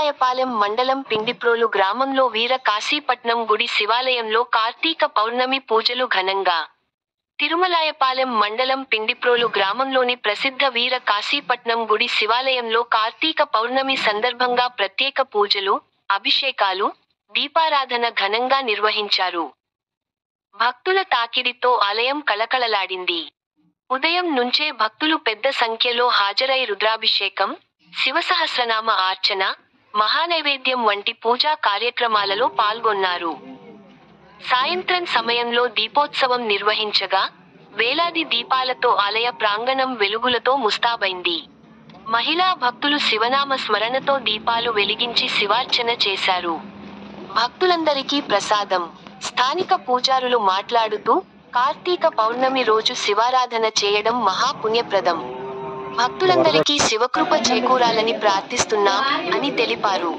తిరుమలాయపాలెం మండలం పిండిప్రోలు గ్రామంలో వీర కాశీపట్నం గుడి శివాలయంలో కార్తీక పౌర్ణమి పూజలు ఘనంగా. తిరుమలాయపాలెం మండలం పిండిప్రోలు గ్రామంలోని ప్రసిద్ధ వీర కాశీపట్నం గుడి శివాలయంలో కార్తీక పౌర్ణమి సందర్భంగా ప్రత్యేక పూజలు, అభిషేకాలు, దీపారాధన ఘనంగా నిర్వహించారు. భక్తుల తాకిడితో ఆలయం కళకళలాడింది. ఉదయం నుంచే భక్తులు పెద్ద సంఖ్యలో హాజరై రుద్రాభిషేకం, శివసహస్రనామ అర్చన, మహానైవేద్యం వంటి పూజా కార్యక్రమాలలో పాల్గొన్నారు. సాయంత్రం సమయంలో దీపోత్సవం నిర్వహించగా, వేలాది దీపాలతో ఆలయ ప్రాంగణం వెలుగులతో ముస్తాబైంది. మహిళా భక్తులు శివనామ స్మరణతో దీపాలు వెలిగించి శివార్చన చేశారు. భక్తులందరికీ ప్రసాదం. స్థానిక పూజారులు మాట్లాడుతూ, కార్తీక పౌర్ణమి రోజు శివారాధన చేయడం మహాపుణ్యప్రదం. భక్తులందరికీ శివకృప చేకూరాలని ప్రార్థిస్తున్నాం అని తెలిపారు.